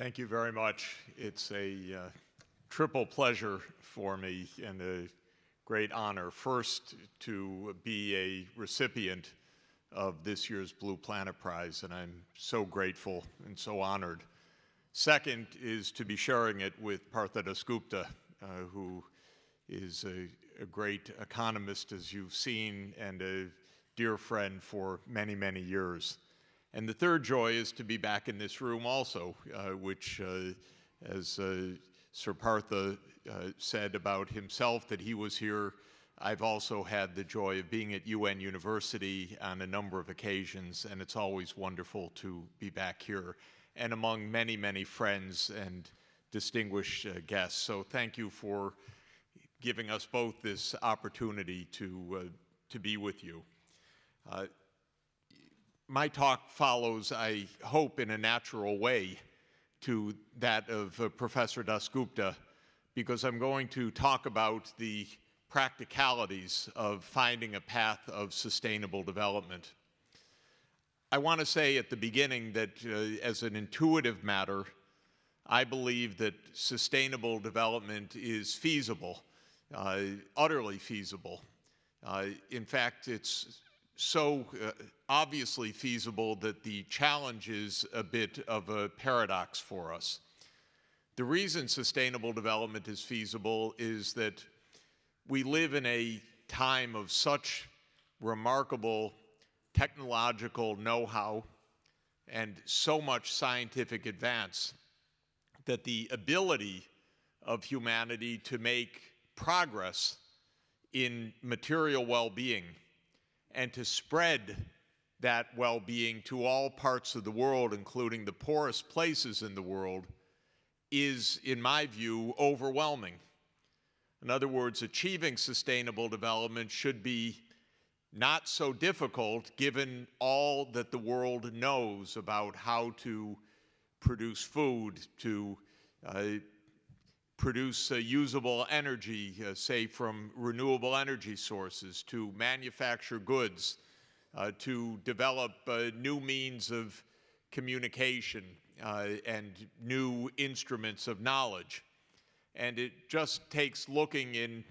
Thank you very much. It's a triple pleasure for me and a great honor. First, to be a recipient of this year's Blue Planet Prize, and I'm so grateful and so honored. Second is to be sharing it with Partha Dasgupta, who is a great economist, as you've seen, and a dear friend for many, many years. And the third joy is to be back in this room also, which, as Sir Partha said about himself, that he was here. I've also had the joy of being at UN University on a number of occasions, and it's always wonderful to be back here and among many, many friends and distinguished guests. So thank you for giving us both this opportunity to be with you. My talk follows, I hope, in a natural way to that of Professor Dasgupta, because I'm going to talk about the practicalities of finding a path of sustainable development. I want to say at the beginning that as an intuitive matter, I believe that sustainable development is feasible, utterly feasible. In fact, it's so obviously feasible that the challenge is a bit of a paradox for us. The reason sustainable development is feasible is that we live in a time of such remarkable technological know-how and so much scientific advance that the ability of humanity to make progress in material well-being and to spread that well-being to all parts of the world, including the poorest places in the world, is, in my view, overwhelming. In other words, achieving sustainable development should be not so difficult given all that the world knows about how to produce food, to produce usable energy, say from renewable energy sources, to manufacture goods, to develop new means of communication and new instruments of knowledge. And it just takes looking in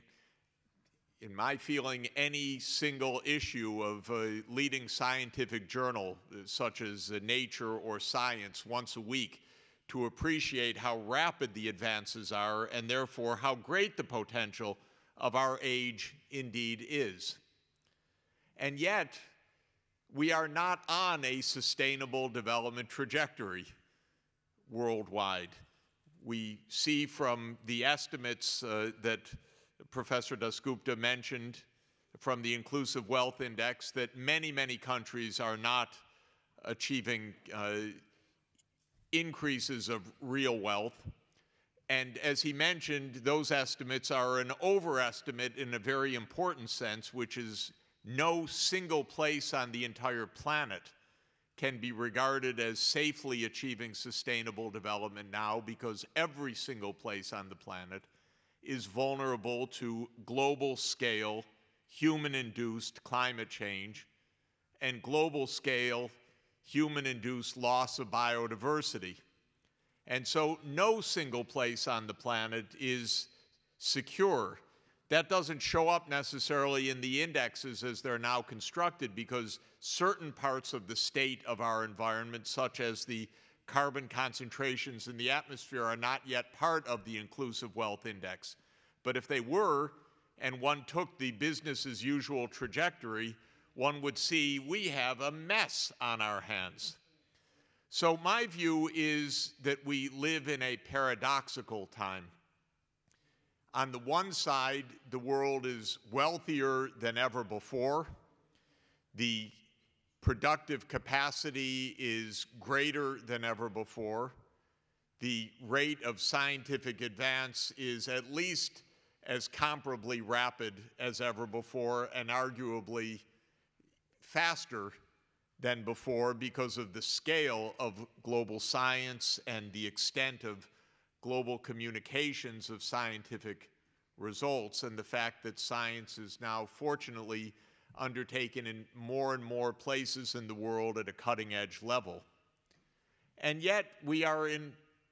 my feeling, any single issue of a leading scientific journal, such as Nature or Science, once a week, to appreciate how rapid the advances are and therefore how great the potential of our age indeed is. And yet, we are not on a sustainable development trajectory worldwide. We see from the estimates that Professor Dasgupta mentioned from the Inclusive Wealth Index that many, many countries are not achieving increases of real wealth. And as he mentioned, those estimates are an overestimate in a very important sense, which is no single place on the entire planet can be regarded as safely achieving sustainable development now, because every single place on the planet is vulnerable to global scale, human-induced climate change, and global scale human-induced loss of biodiversity. And so no single place on the planet is secure. That doesn't show up necessarily in the indexes as they're now constructed, because certain parts of the state of our environment, such as the carbon concentrations in the atmosphere, are not yet part of the Inclusive Wealth Index. But if they were, and one took the business as usual trajectory, one would see we have a mess on our hands. So my view is that we live in a paradoxical time. On the one side, the world is wealthier than ever before. The productive capacity is greater than ever before. The rate of scientific advance is at least as comparably rapid as ever before, and arguably faster than before because of the scale of global science and the extent of global communications of scientific results, and the fact that science is now fortunately undertaken in more and more places in the world at a cutting-edge level. And yet we are in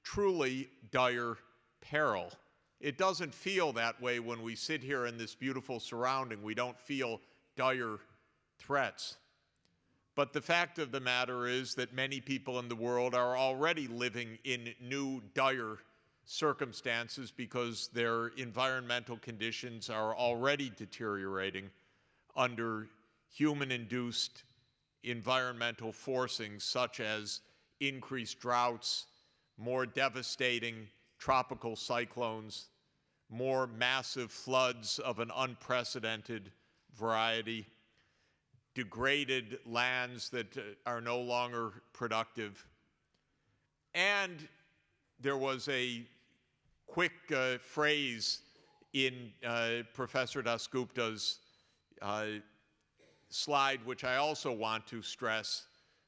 truly dire peril. It doesn't feel that way when we sit here in this beautiful surrounding. We don't feel dire threats. But the fact of the matter is that many people in the world are already living in new dire circumstances because their environmental conditions are already deteriorating under human-induced environmental forcings such as increased droughts, more devastating tropical cyclones, more massive floods of an unprecedented variety, degraded lands that are no longer productive. And there was a quick phrase in Professor Dasgupta's slide, which I also want to stress,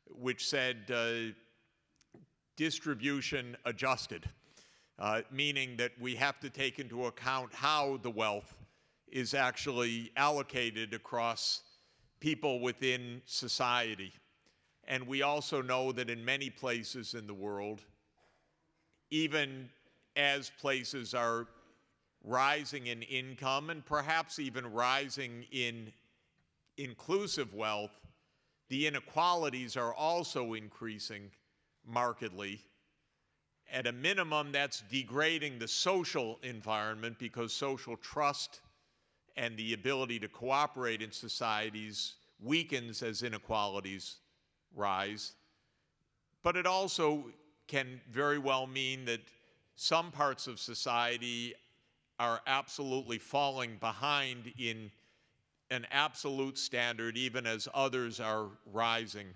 which said distribution adjusted, meaning that we have to take into account how the wealth is actually allocated across people within society. And we also know that in many places in the world, even as places are rising in income and perhaps even rising in inclusive wealth, the inequalities are also increasing markedly. At a minimum, that's degrading the social environment because social trust and the ability to cooperate in societies weakens as inequalities rise. But it also can very well mean that some parts of society are absolutely falling behind in an absolute standard, even as others are rising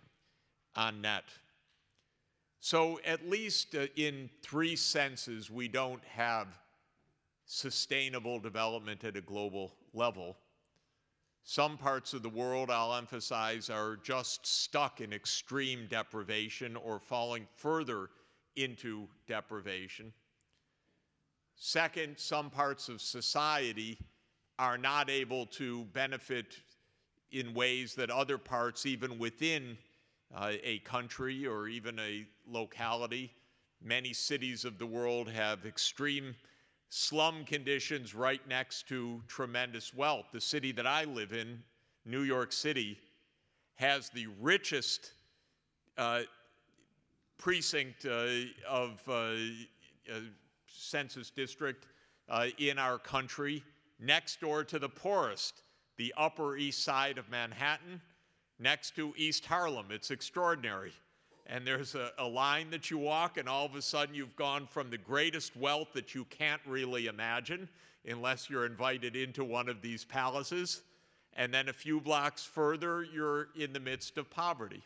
on net. So at least in three senses, we don't have sustainable development at a global level. Some parts of the world, I'll emphasize, are just stuck in extreme deprivation or falling further into deprivation. Second, some parts of society are not able to benefit in ways that other parts, even within a country or even a locality. Many cities of the world have extreme slum conditions right next to tremendous wealth. The city that I live in, New York City, has the richest precinct of census district in our country, next door to the poorest, the Upper East Side of Manhattan, next to East Harlem. It's extraordinary. And there's a line that you walk, and all of a sudden you've gone from the greatest wealth that you can't really imagine, unless you're invited into one of these palaces, and then a few blocks further, you're in the midst of poverty.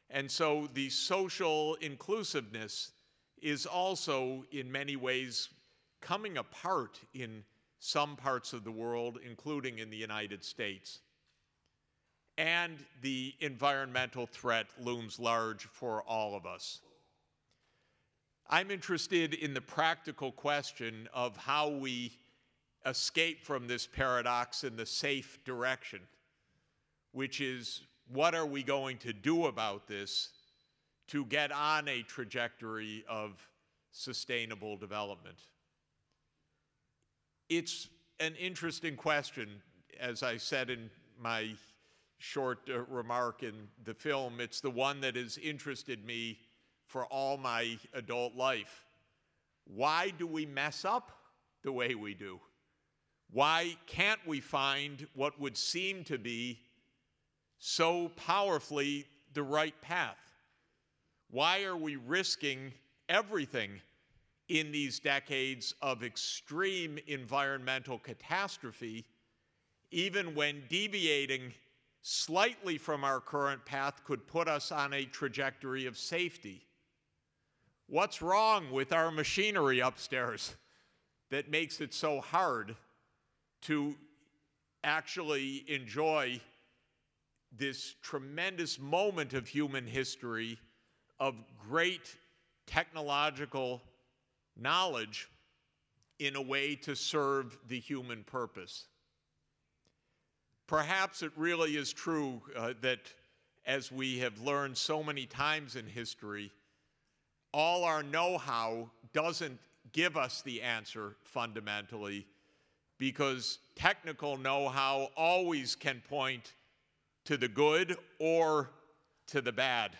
And so the social inclusiveness is also, in many ways, coming apart in some parts of the world, including in the United States. And the environmental threat looms large for all of us. I'm interested in the practical question of how we escape from this paradox in the safe direction, which is, what are we going to do about this to get on a trajectory of sustainable development? It's an interesting question. As I said in my short remark in the film, it's the one that has interested me for all my adult life. Why do we mess up the way we do? Why can't we find what would seem to be so powerfully the right path? Why are we risking everything in these decades of extreme environmental catastrophe, even when deviating slightly from our current path could put us on a trajectory of safety? What's wrong with our machinery upstairs that makes it so hard to actually enjoy this tremendous moment of human history of great technological knowledge in a way to serve the human purpose? Perhaps it really is true that, as we have learned so many times in history, all our know-how doesn't give us the answer fundamentally, because technical know-how always can point to the good or to the bad.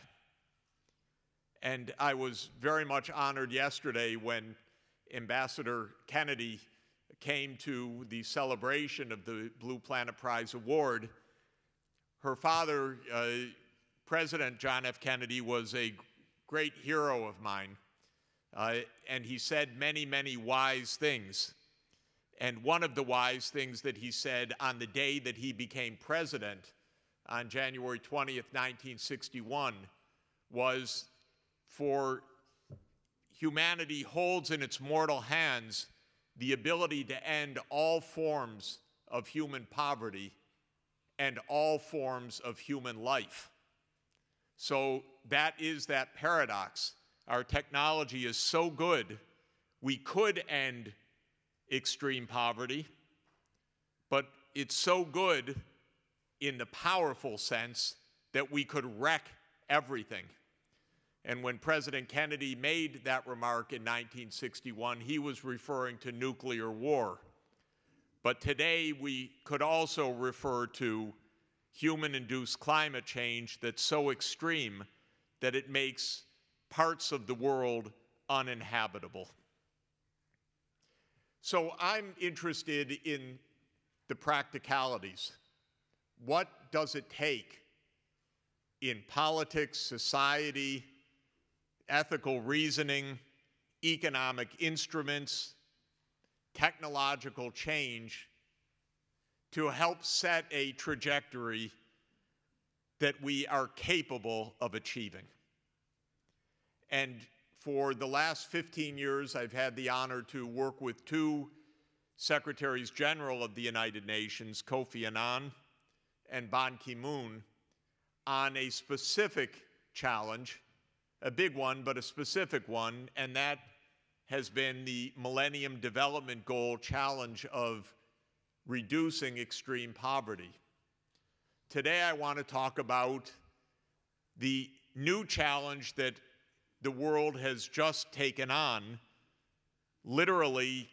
And I was very much honored yesterday when Ambassador Kennedy came to the celebration of the Blue Planet Prize Award. Her father, President John F. Kennedy, was a great hero of mine, and he said many, many wise things. And one of the wise things that he said on the day that he became president, on January 20th, 1961, was, "For humanity holds in its mortal hands the ability to end all forms of human poverty and all forms of human life." So that is that paradox. Our technology is so good, we could end extreme poverty, but it's so good in the powerful sense that we could wreck everything. And when President Kennedy made that remark in 1961, he was referring to nuclear war. But today we could also refer to human-induced climate change that's so extreme that it makes parts of the world uninhabitable. So I'm interested in the practicalities. What does it take in politics, society, ethical reasoning, economic instruments, technological change to help set a trajectory that we are capable of achieving? And for the last 15 years, I've had the honor to work with two Secretaries General of the United Nations, Kofi Annan and Ban Ki-moon, on a specific challenge, a big one, but a specific one, and that has been the Millennium Development Goal challenge of reducing extreme poverty. Today, I want to talk about the new challenge that the world has just taken on, literally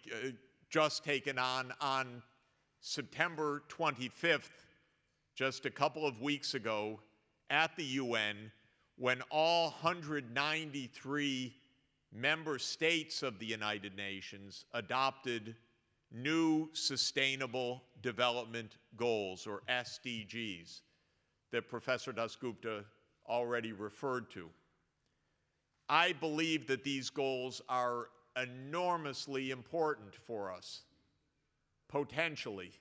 just taken on September 25th, just a couple of weeks ago, at the UN, when all 193 member states of the United Nations adopted new Sustainable Development Goals, or SDGs, that Professor Dasgupta already referred to. I believe that these goals are enormously important for us, potentially.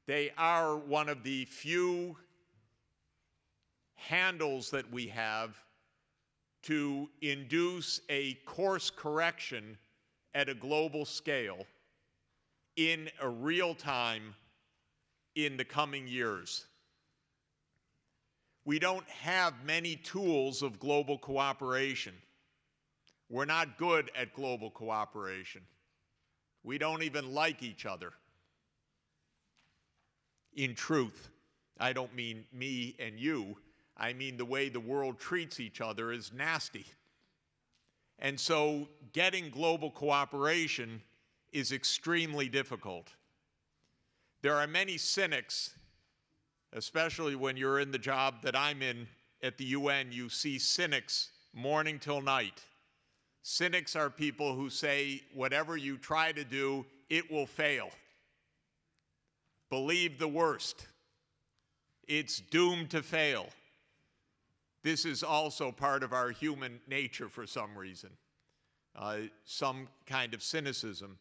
They are one of the few handles that we have to induce a course correction at a global scale in a real time in the coming years. We don't have many tools of global cooperation. We're not good at global cooperation. We don't even like each other. In truth, I don't mean me and you. I mean the way the world treats each other is nasty. And so getting global cooperation is extremely difficult. There are many cynics, especially when you're in the job that I'm in at the UN, you see cynics morning till night. Cynics are people who say, whatever you try to do, it will fail. Believe the worst. It's doomed to fail. This is also part of our human nature for some reason, some kind of cynicism.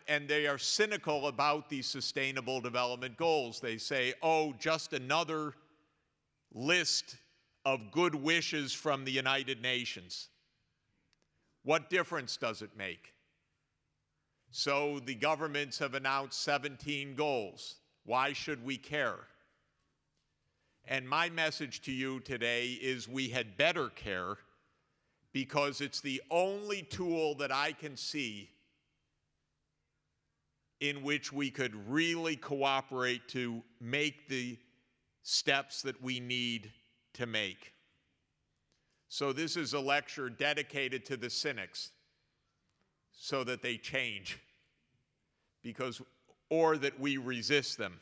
And they are cynical about these Sustainable Development Goals. They say, oh, just another list of good wishes from the United Nations. What difference does it make? So the governments have announced 17 goals. Why should we care? And my message to you today is we had better care, because it's the only tool that I can see in which we could really cooperate to make the steps that we need to make. So this is a lecture dedicated to the cynics so that they change, or that we resist them.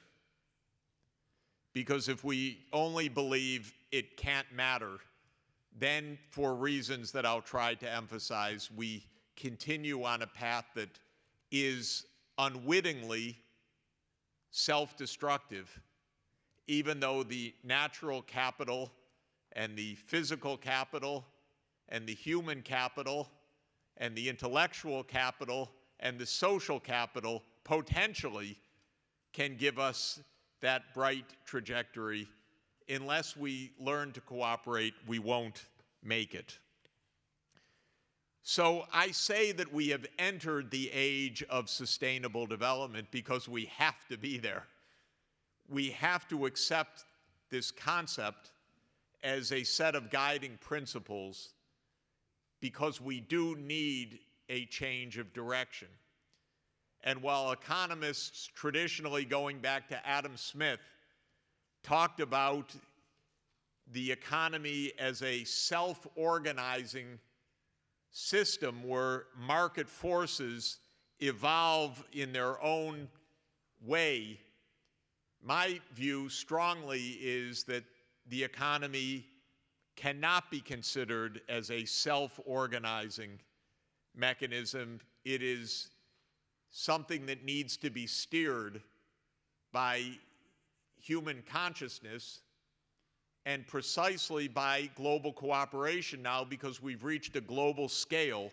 Because if we only believe it can't matter, then for reasons that I'll try to emphasize, we continue on a path that is unwittingly self-destructive, even though the natural capital and the physical capital and the human capital and the intellectual capital and the social capital potentially can give us that bright trajectory. Unless we learn to cooperate, we won't make it. So I say that we have entered the age of sustainable development because we have to be there. We have to accept this concept as a set of guiding principles because we do need a change of direction. And while economists traditionally, going back to Adam Smith, talked about the economy as a self-organizing system where market forces evolve in their own way, my view strongly is that the economy cannot be considered as a self-organizing mechanism. It is something that needs to be steered by human consciousness and precisely by global cooperation now, because we've reached a global scale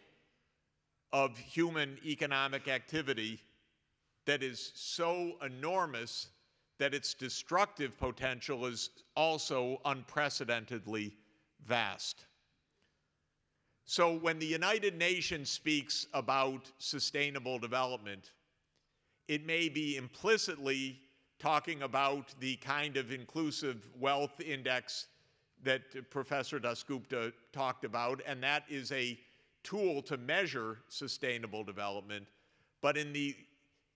of human economic activity that is so enormous that its destructive potential is also unprecedentedly vast. So when the United Nations speaks about sustainable development, it may be implicitly talking about the kind of inclusive wealth index that Professor Dasgupta talked about, and that is a tool to measure sustainable development. But in the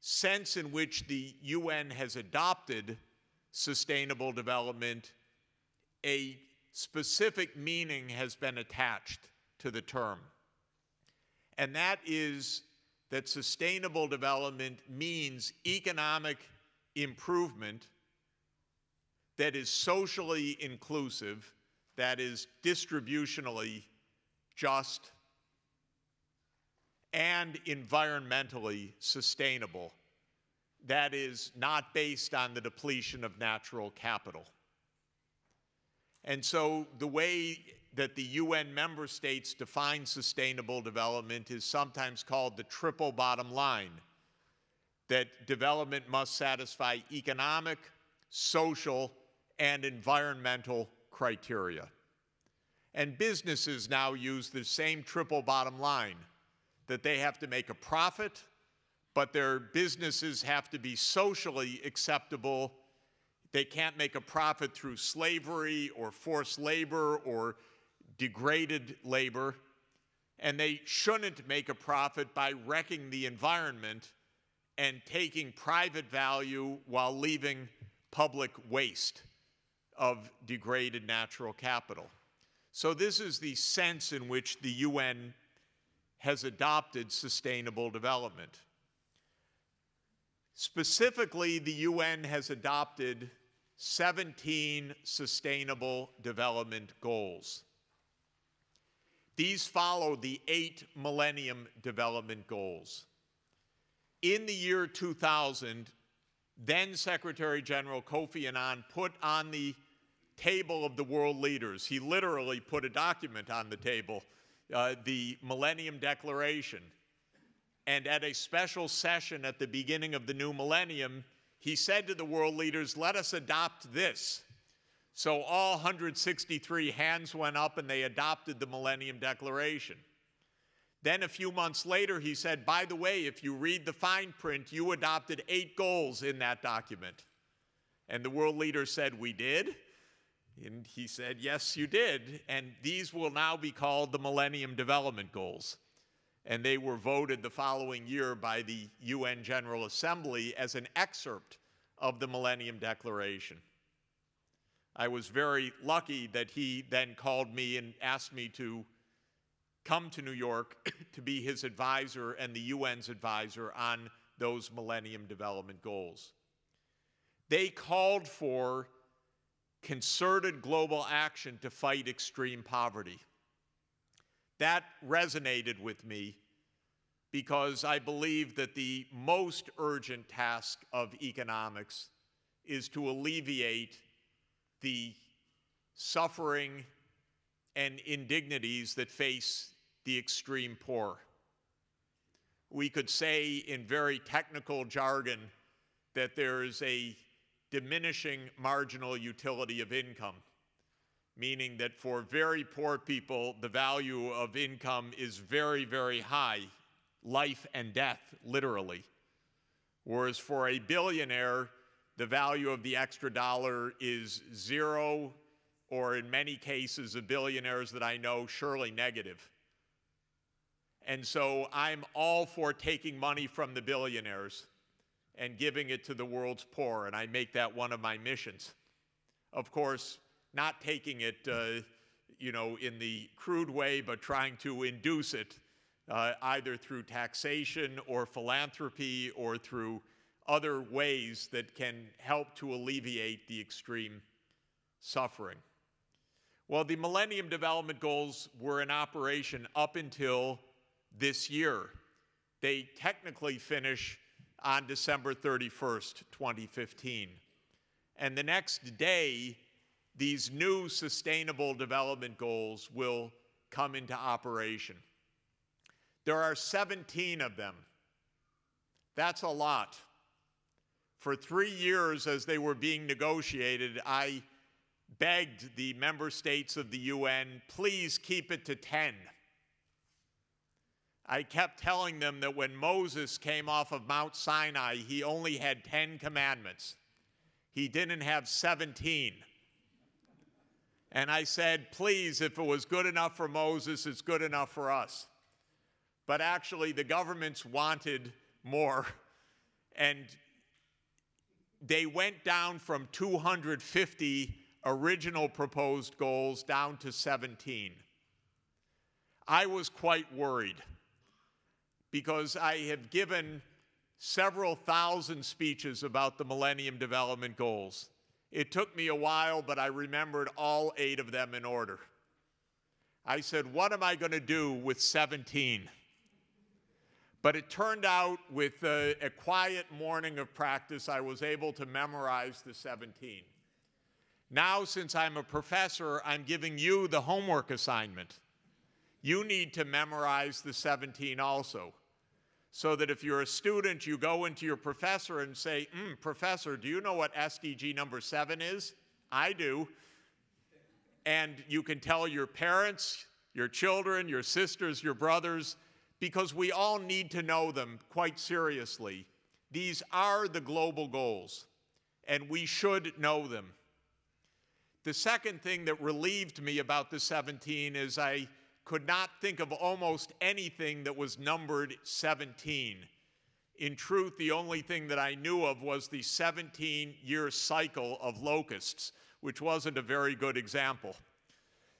sense in which the UN has adopted sustainable development, a specific meaning has been attached to the term. And that is that sustainable development means economic improvement that is socially inclusive, that is distributionally just, and environmentally sustainable, that is not based on the depletion of natural capital. And so the way that the UN member states define sustainable development is sometimes called the triple bottom line, that development must satisfy economic, social, and environmental criteria. And businesses now use the same triple bottom line, that they have to make a profit, but their businesses have to be socially acceptable. They can't make a profit through slavery or forced labor or degraded labor, and they shouldn't make a profit by wrecking the environment and taking private value while leaving public waste of degraded natural capital. So this is the sense in which the UN has adopted sustainable development. Specifically, the UN has adopted 17 sustainable development goals. These follow the 8 Millennium Development Goals. In the year 2000, then Secretary General Kofi Annan put on the table of the world leaders, he literally put a document on the table, the Millennium Declaration. And at a special session at the beginning of the new millennium, he said to the world leaders, let us adopt this. So all 163 hands went up and they adopted the Millennium Declaration. Then a few months later, he said, by the way, if you read the fine print, you adopted 8 goals in that document. And the world leaders said, we did? And he said, yes, you did. And these will now be called the Millennium Development Goals. And they were voted the following year by the UN General Assembly as an excerpt of the Millennium Declaration. I was very lucky that he then called me and asked me to come to New York to be his advisor and the UN's advisor on those Millennium Development Goals. They called for concerted global action to fight extreme poverty. That resonated with me because I believe that the most urgent task of economics is to alleviate the suffering and indignities that face the extreme poor. We could say in very technical jargon that there is a diminishing marginal utility of income, meaning that for very poor people, the value of income is very, very high, life and death, literally. Whereas for a billionaire, the value of the extra dollar is zero, or in many cases, of billionaires that I know, surely negative. And so I'm all for taking money from the billionaires and giving it to the world's poor, and I make that one of my missions. Of course, not taking it, in the crude way, but trying to induce it either through taxation or philanthropy or through other ways that can help to alleviate the extreme suffering. Well, the Millennium Development Goals were in operation up until this year. They technically finish on December 31st, 2015. And the next day, these new Sustainable Development Goals will come into operation. There are 17 of them. That's a lot. For 3 years, as they were being negotiated, I begged the member states of the UN, please keep it to 10. I kept telling them that when Moses came off of Mount Sinai, he only had 10 commandments. He didn't have 17. And I said, please, if it was good enough for Moses, it's good enough for us. But actually, the governments wanted more. And they went down from 250 original proposed goals down to 17. I was quite worried because I have given several thousand speeches about the Millennium Development Goals. It took me a while, but I remembered all 8 of them in order. I said, what am I going to do with 17? But it turned out with a quiet morning of practice, I was able to memorize the 17. Now, since I'm a professor, I'm giving you the homework assignment. You need to memorize the 17 also, so that if you're a student, you go into your professor and say, Professor, do you know what SDG number 7 is? I do. And you can tell your parents, your children, your sisters, your brothers, because we all need to know them quite seriously. These are the global goals, and we should know them. The second thing that relieved me about the 17 is I could not think of almost anything that was numbered 17. In truth, the only thing that I knew of was the 17-year cycle of locusts, which wasn't a very good example.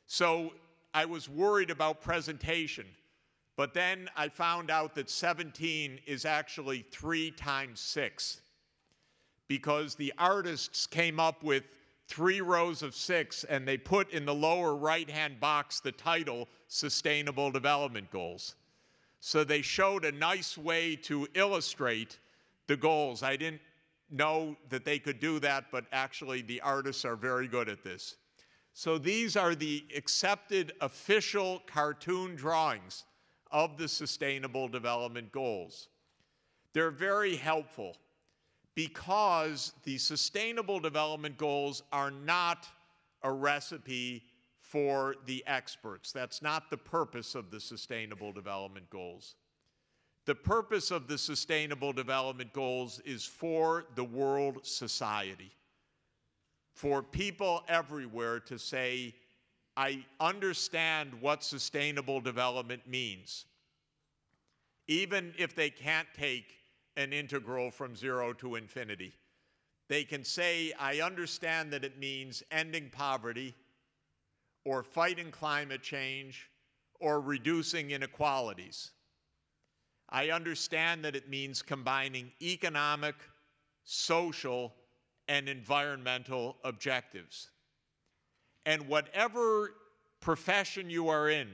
So I was worried about presentation, but then I found out that 17 is actually 3 times 6, because the artists came up with 3 rows of 6, and they put in the lower right-hand box the title, Sustainable Development Goals. So they showed a nice way to illustrate the goals. I didn't know that they could do that, but actually the artists are very good at this. So these are the accepted official cartoon drawings of the Sustainable Development Goals. They're very helpful, because the Sustainable Development Goals are not a recipe for the experts. That's not the purpose of the Sustainable Development Goals. The purpose of the Sustainable Development Goals is for the world society, for people everywhere to say, I understand what sustainable development means, even if they can't take an integral from 0 to infinity. They can say, I understand that it means ending poverty, or fighting climate change, or reducing inequalities. I understand that it means combining economic, social, and environmental objectives. And whatever profession you are in,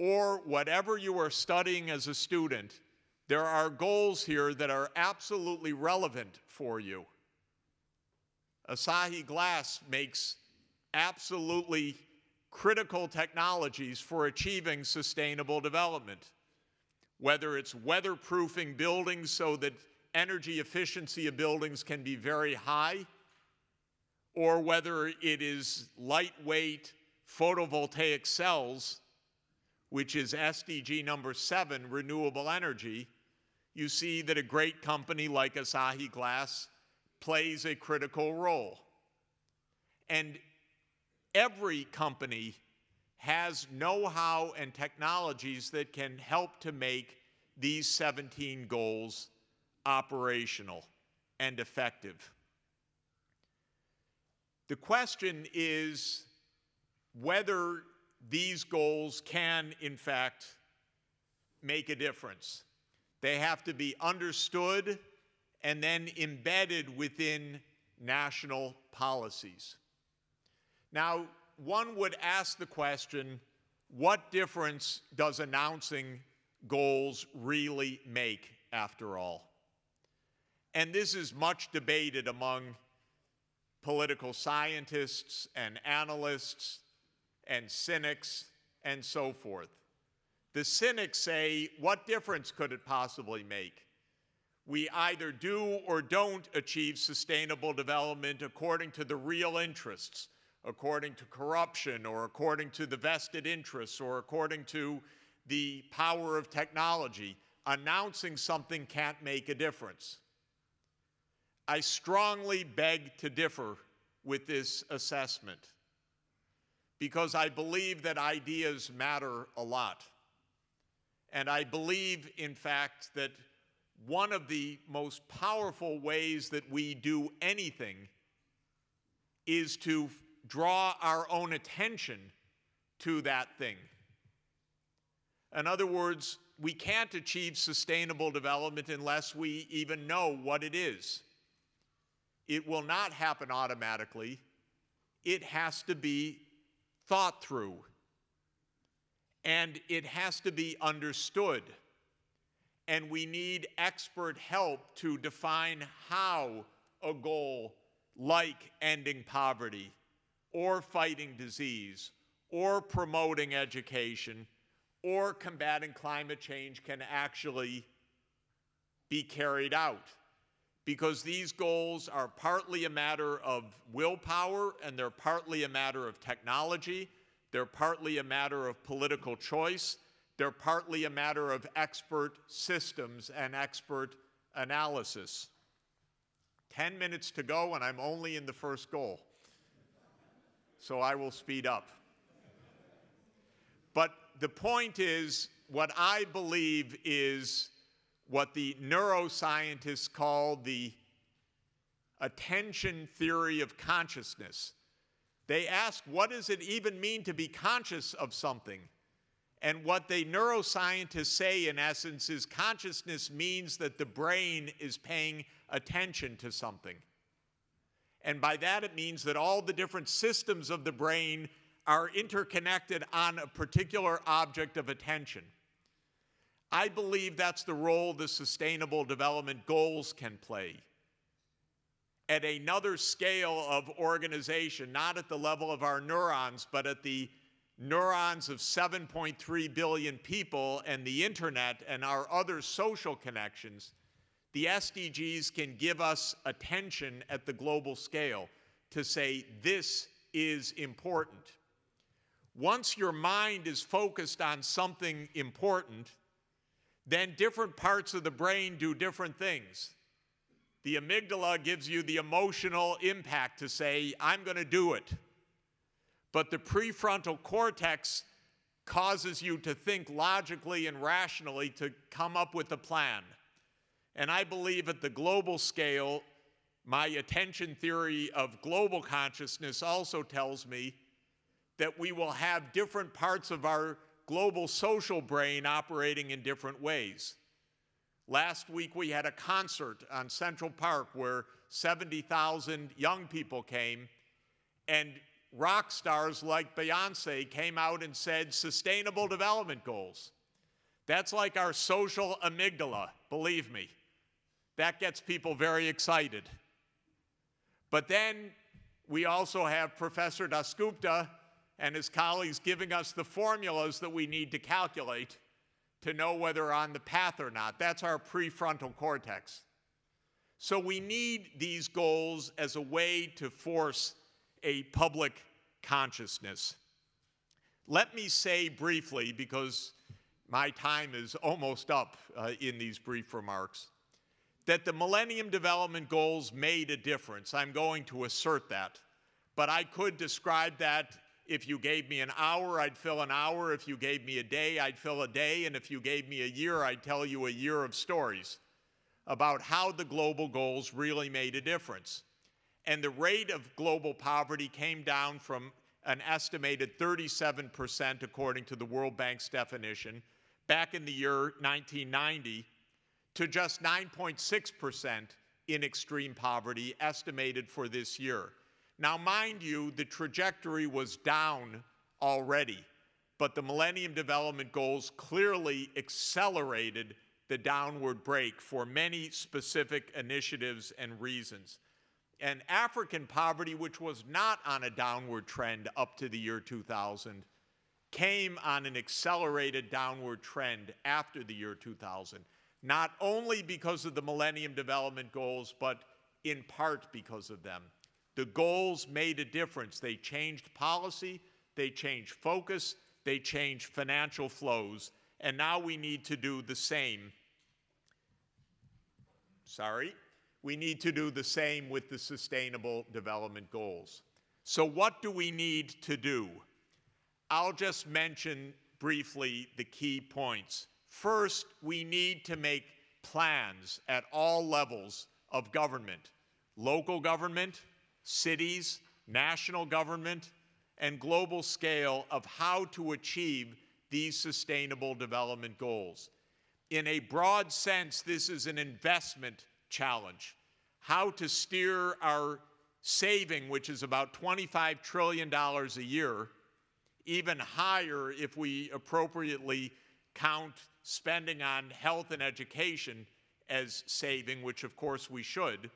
or whatever you are studying as a student, there are goals here that are absolutely relevant for you. Asahi Glass makes absolutely critical technologies for achieving sustainable development. Whether it's weatherproofing buildings so that energy efficiency of buildings can be very high, or whether it is lightweight photovoltaic cells, which is SDG number 7, renewable energy, you see that a great company like Asahi Glass plays a critical role. And every company has know-how and technologies that can help to make these 17 goals operational and effective. The question is whether these goals can, in fact, make a difference. They have to be understood and then embedded within national policies. Now, one would ask the question, what difference does announcing goals really make, after all? And this is much debated among political scientists and analysts and cynics and so forth. The cynics say, what difference could it possibly make? We either do or don't achieve sustainable development according to the real interests, according to corruption, or according to the vested interests, or according to the power of technology. Announcing something can't make a difference. I strongly beg to differ with this assessment, because I believe that ideas matter a lot. And I believe, in fact, that one of the most powerful ways that we do anything is to draw our own attention to that thing. In other words, we can't achieve sustainable development unless we even know what it is. It will not happen automatically. It has to be thought through. And it has to be understood. And we need expert help to define how a goal like ending poverty, or fighting disease, or promoting education, or combating climate change can actually be carried out. Because these goals are partly a matter of willpower, and they're partly a matter of technology, they're partly a matter of political choice, they're partly a matter of expert systems and expert analysis. 10 minutes to go, and I'm only in the first goal. So I will speed up. But the point is, what I believe is what the neuroscientists call the attention theory of consciousness. They ask, what does it even mean to be conscious of something? And what the neuroscientists say, in essence, is consciousness means that the brain is paying attention to something. And by that it means that all the different systems of the brain are interconnected on a particular object of attention. I believe that's the role the Sustainable Development Goals can play. At another scale of organization, not at the level of our neurons, but at the neurons of 7.3 billion people and the internet and our other social connections, the SDGs can give us attention at the global scale to say this is important. Once your mind is focused on something important, then different parts of the brain do different things. The amygdala gives you the emotional impact to say, I'm going to do it. But the prefrontal cortex causes you to think logically and rationally to come up with a plan. And I believe at the global scale, my attention theory of global consciousness also tells me that we will have different parts of our global social brain operating in different ways. Last week we had a concert on Central Park where 70,000 young people came, and rock stars like Beyonce came out and said Sustainable Development Goals. That's like our social amygdala, believe me. That gets people very excited. But then we also have Professor Dasgupta and his colleagues giving us the formulas that we need to calculate to know whether we're on the path or not. That's our prefrontal cortex. So we need these goals as a way to force a public consciousness. Let me say briefly, because my time is almost up in these brief remarks, that the Millennium Development Goals made a difference. I'm going to assert that. But I could describe that. If you gave me an hour, I'd fill an hour. If you gave me a day, I'd fill a day. And if you gave me a year, I'd tell you a year of stories about how the global goals really made a difference. And the rate of global poverty came down from an estimated 37%, according to the World Bank's definition, back in the year 1990, to just 9.6% in extreme poverty estimated for this year. Now, mind you, the trajectory was down already, but the Millennium Development Goals clearly accelerated the downward break for many specific initiatives and reasons. And African poverty, which was not on a downward trend up to the year 2000, came on an accelerated downward trend after the year 2000, not only because of the Millennium Development Goals, but in part because of them. The goals made a difference. They changed policy, they changed focus, they changed financial flows, and now we need to do the same. We need to do the same with the Sustainable Development Goals. So what do we need to do? I'll just mention briefly the key points. First, we need to make plans at all levels of government: local government, cities, national government, and global scale, of how to achieve these Sustainable Development Goals. In a broad sense, this is an investment challenge. How to steer our saving, which is about $25 trillion a year, even higher if we appropriately count spending on health and education as saving, which of course we should.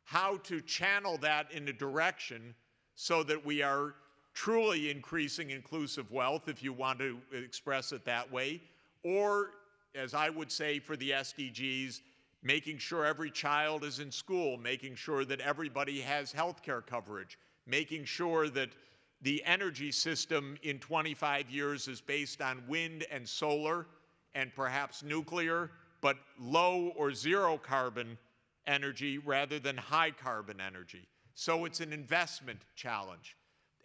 How to channel that in a direction so that we are truly increasing inclusive wealth, if you want to express it that way, or, as I would say for the SDGs, making sure every child is in school, making sure that everybody has health care coverage, making sure that the energy system in 25 years is based on wind and solar and perhaps nuclear, but low or zero carbon energy rather than high carbon energy. So it's an investment challenge.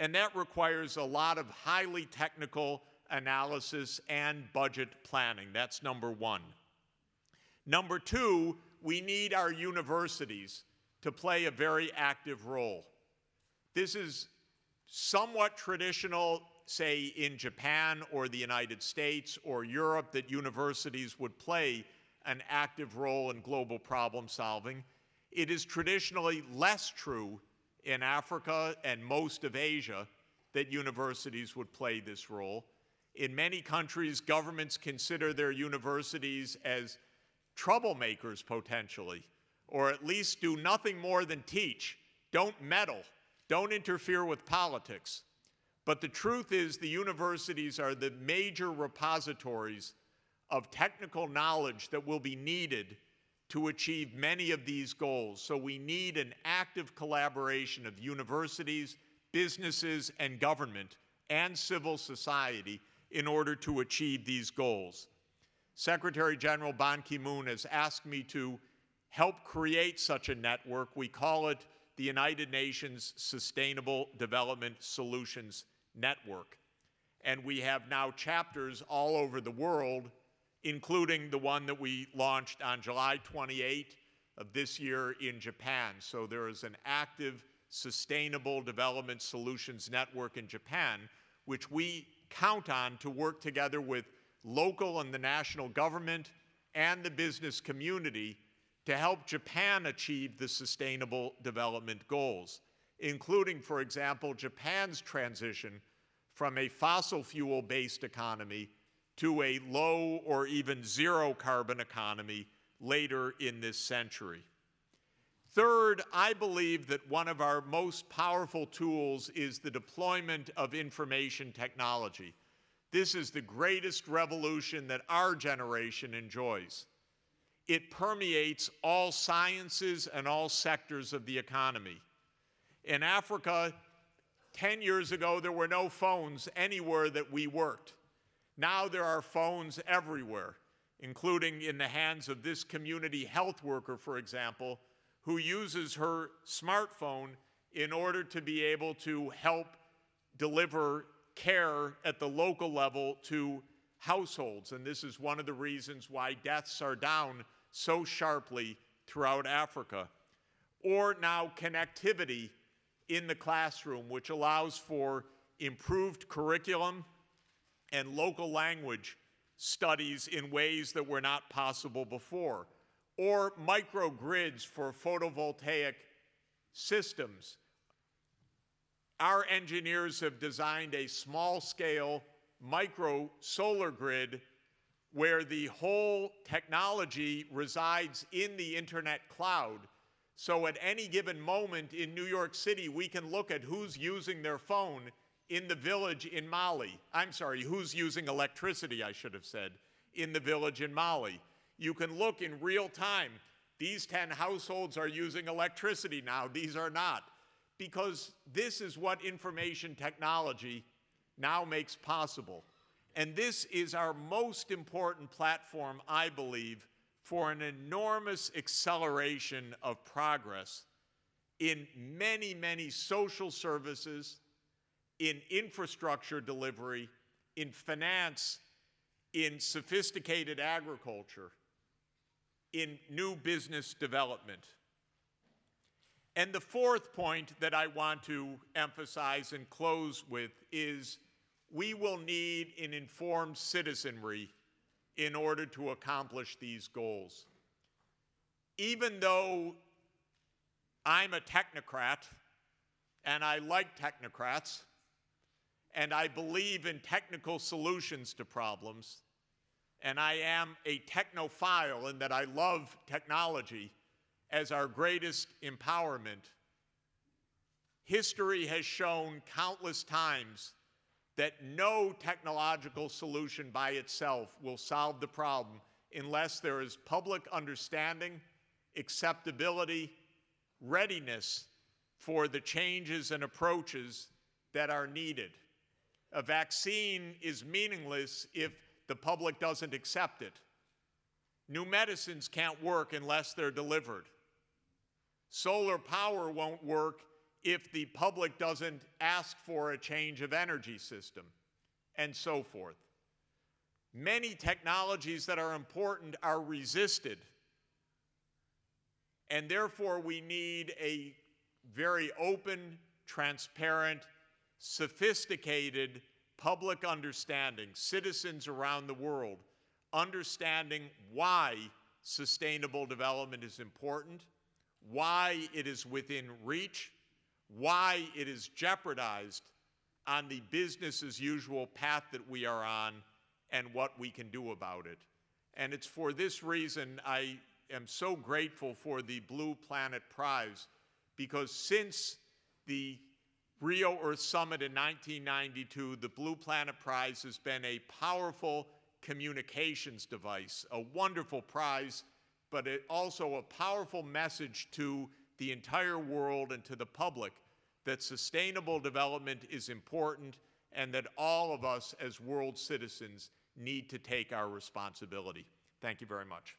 And that requires a lot of highly technical analysis and budget planning. That's number one. Number two, we need our universities to play a very active role. This is somewhat traditional, say, in Japan or the United States or Europe, that universities would play an active role in global problem solving. It is traditionally less true in Africa and most of Asia that universities would play this role. In many countries, governments consider their universities as troublemakers potentially, or at least do nothing more than teach. Don't meddle, don't interfere with politics. But the truth is, the universities are the major repositories of technical knowledge that will be needed to achieve many of these goals. So we need an active collaboration of universities, businesses, and government, and civil society in order to achieve these goals. Secretary General Ban Ki-moon has asked me to help create such a network. We call it the United Nations Sustainable Development Solutions Network. And we have now chapters all over the world, including the one that we launched on July 28 of this year in Japan. So there is an active, sustainable development solutions network in Japan, which we count on to work together with local and the national government and the business community to help Japan achieve the Sustainable Development Goals, including, for example, Japan's transition from a fossil fuel-based economy to a low or even zero carbon economy later in this century. Third, I believe that one of our most powerful tools is the deployment of information technology. This is the greatest revolution that our generation enjoys. It permeates all sciences and all sectors of the economy. In Africa, 10 years ago, there were no phones anywhere that we worked. Now there are phones everywhere, including in the hands of this community health worker, for example, who uses her smartphone in order to be able to help deliver care at the local level to households. And this is one of the reasons why deaths are down so sharply throughout Africa. Or now connectivity in the classroom, which allows for improved curriculum and local language studies in ways that were not possible before. Or microgrids for photovoltaic systems. Our engineers have designed a small-scale micro solar grid where the whole technology resides in the internet cloud. So at any given moment in New York City, we can look at who's using their phone in the village in Mali. I'm sorry, who's using electricity, I should have said, in the village in Mali. You can look in real time. These 10 households are using electricity now, these are not. Because this is what information technology now makes possible. And this is our most important platform, I believe, for an enormous acceleration of progress in many, many social services, in infrastructure delivery, in finance, in sophisticated agriculture, in new business development. And the fourth point that I want to emphasize and close with is we will need an informed citizenry in order to accomplish these goals. Even though I'm a technocrat, and I like technocrats, and I believe in technical solutions to problems, and I am a technophile in that I love technology as our greatest empowerment, history has shown countless times that no technological solution by itself will solve the problem unless there is public understanding, acceptability, readiness for the changes and approaches that are needed. A vaccine is meaningless if the public doesn't accept it. New medicines can't work unless they're delivered. Solar power won't work if the public doesn't ask for a change of energy system, and so forth. Many technologies that are important are resisted, and therefore we need a very open, transparent, sophisticated public understanding, citizens around the world understanding why sustainable development is important, why it is within reach, why it is jeopardized on the business as usual path that we are on, and what we can do about it. And it's for this reason I am so grateful for the Blue Planet Prize, because since the Rio Earth Summit in 1992, the Blue Planet Prize has been a powerful communications device, a wonderful prize, but it also a powerful message to the entire world and to the public that sustainable development is important and that all of us as world citizens need to take our responsibility. Thank you very much.